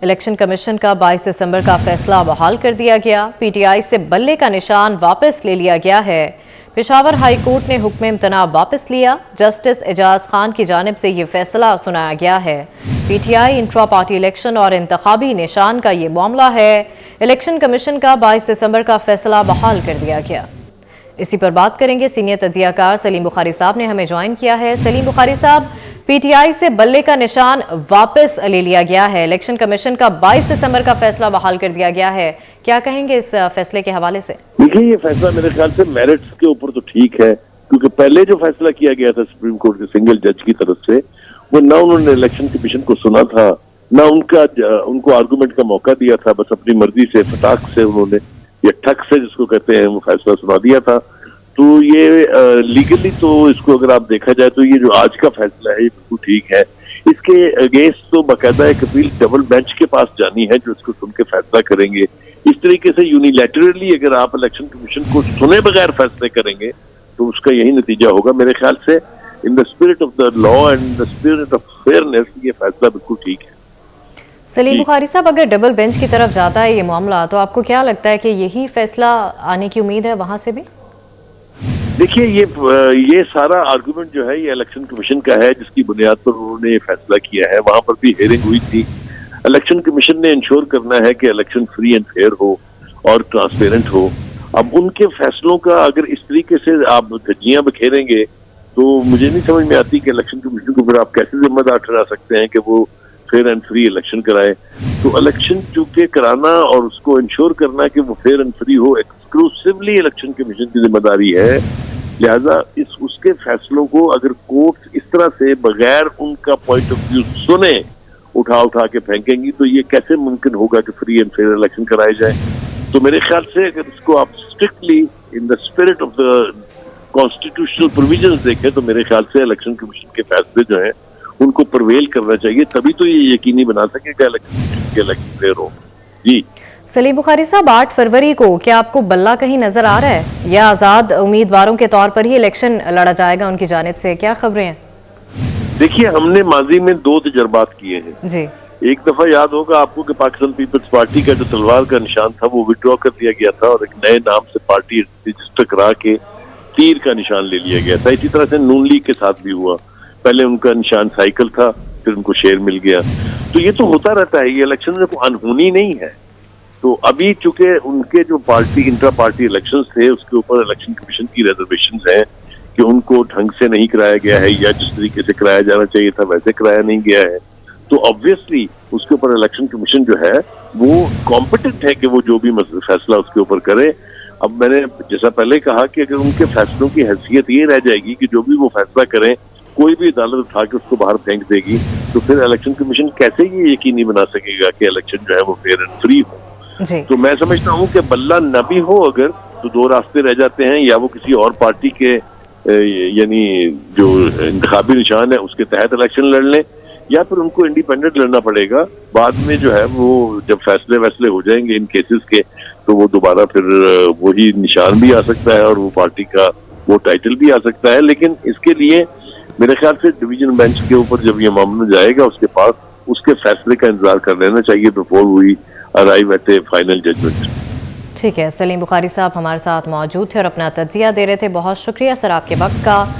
Election commission का 22 दिसंबर का फैसला बहाल कर दिया गया। पीटीआई से बल्ले का निशान वापस ले लिया गया है। पेशावर हाई कोर्ट ने हुक्म इम्तना वापस लिया। जस्टिस एजाज खान की जानिब से ये फैसला सुनाया गया है। पीटीआई इंट्रा पार्टी इलेक्शन और इंतखाबी निशान का ये मामला है। इलेक्शन कमीशन का 22 दिसंबर का फैसला बहाल कर दिया गया। इसी पर बात करेंगे। सीनियर तजियाकार सलीम बुखारी साहब ने हमें ज्वाइन किया है। सलीम बुखारी साहब, पीटीआई से बल्ले का निशान वापस ले लिया गया है। इलेक्शन कमीशन का 22 दिसंबर का फैसला बहाल कर दिया गया है। क्या कहेंगे इस फैसले के हवाले से? देखिए, ये फैसला मेरे ख्याल से मेरिट्स के ऊपर तो ठीक है, क्योंकि पहले जो फैसला किया गया था सुप्रीम कोर्ट के सिंगल जज की तरफ से, वो ना उन्होंने इलेक्शन कमीशन को सुना था, ना उनको आर्गुमेंट का मौका दिया था। बस अपनी मर्जी से फटाक से उन्होंने, या ठक से जिसको कहते हैं, वो फैसला सुना दिया था। तो ये लीगली तो इसको अगर आप देखा जाए तो ये जो आज का फैसला है ये बिल्कुल ठीक है। इसके अगेंस्ट तो बाकायदा एक अपील डबल बेंच के पास जानी है जो इसको सुन के फैसला करेंगे। इस तरीके से यूनिलैटरली अगर आप इलेक्शन कमीशन को सुने बगैर फैसले करेंगे तो उसका यही नतीजा होगा। मेरे ख्याल से in the spirit of the law and the spirit of fairness ये फैसला बिल्कुल ठीक है। सलीम बुखारी साहब, अगर डबल बेंच की तरफ जाता है ये मामला, तो आपको क्या लगता है कि यही फैसला आने की उम्मीद है वहां से भी? देखिए, ये सारा आर्गुमेंट जो है ये इलेक्शन कमीशन का है, जिसकी बुनियाद पर उन्होंने ये फैसला किया है। वहां पर भी हियरिंग हुई थी। इलेक्शन कमीशन ने इंश्योर करना है कि इलेक्शन फ्री एंड फेयर हो और ट्रांसपेरेंट हो। अब उनके फैसलों का अगर इस तरीके से आप धज्जियां बखेरेंगे तो मुझे नहीं समझ में आती कि इलेक्शन कमीशन को फिर आप कैसे जिम्मेदार ठहरा सकते हैं कि वो फेयर एंड फ्री इलेक्शन कराए। तो इलेक्शन चूंकि कराना और उसको इंश्योर करना कि वो फेयर एंड फ्री हो एक्सक्लूसिवली इलेक्शन कमीशन की जिम्मेदारी है। लिहाजा उसके फैसलों को अगर कोर्ट इस तरह से बगैर उनका पॉइंट ऑफ व्यू सुने उठा के फेंकेंगी तो ये कैसे मुमकिन होगा कि फ्री एंड फेयर इलेक्शन कराए जाए। तो मेरे ख्याल से अगर इसको आप strictly in the spirit of the constitutional provisions देखें तो मेरे ख्याल से इलेक्शन कमीशन के फैसले जो हैं उनको परवेल करना चाहिए, तभी तो ये यकीनी बना सकेगा इलेक्शन फेयर हो। जी सलीम बुखारी साहब, 8 फरवरी को क्या आपको बल्ला कहीं नजर आ रहा है या आजाद उम्मीदवारों के तौर पर ही इलेक्शन लड़ा जाएगा उनकी जानिब से? क्या खबरें हैं? देखिए, हमने माजी में 2 तजर्बात किए हैं जी। एक दफा याद होगा आपको कि पाकिस्तान पीपल्स पार्टी का जो तलवार का निशान था वो विड्रॉ कर दिया गया था और एक नए नाम से पार्टी रजिस्टर करा के तीर का निशान ले लिया गया था। इसी तरह से नून लीग के साथ भी हुआ। पहले उनका निशान साइकिल था, फिर उनको शेर मिल गया। तो ये तो होता रहता है, ये इलेक्शन में कोई अनहोनी नहीं है। तो अभी चूंकि उनके जो पार्टी इंट्रा पार्टी इलेक्शंस थे उसके ऊपर इलेक्शन कमीशन की रिजर्वेशंस हैं कि उनको ढंग से नहीं कराया गया है या जिस तरीके से कराया जाना चाहिए था वैसे कराया नहीं गया है, तो ऑब्वियसली उसके ऊपर इलेक्शन कमीशन जो है वो कॉम्पिटेंट है कि वो जो भी फैसला उसके ऊपर करे। अब मैंने जैसा पहले कहा कि अगर उनके फैसलों की हैसियत ये रह जाएगी कि जो भी वो फैसला करें कोई भी अदालत उठा के उसको बाहर फेंक देगी, तो फिर इलेक्शन कमीशन कैसे ये यकीनी बना सकेगा कि इलेक्शन जो है वो फेयर एंड फ्री हो। तो मैं समझता हूँ कि बल्ला न भी हो अगर तो 2 रास्ते रह जाते हैं, या वो किसी और पार्टी के यानी जो इंतखाबी निशान है उसके तहत इलेक्शन लड़ लें, या फिर उनको इंडिपेंडेंट लड़ना पड़ेगा। बाद में जो है वो जब फैसले हो जाएंगे इन केसेस के तो वो दोबारा फिर वही निशान भी आ सकता है और वो पार्टी का वो टाइटल भी आ सकता है। लेकिन इसके लिए मेरे ख्याल से डिवीजन बेंच के ऊपर जब ये मामला जाएगा उसके पास उसके फैसले का इंतजार कर लेना चाहिए before we arrive at a final judgment. ठीक है, सलीम बुखारी साहब हमारे साथ मौजूद थे और अपना तज्जिया दे रहे थे। बहुत शुक्रिया सर आपके वक्त का।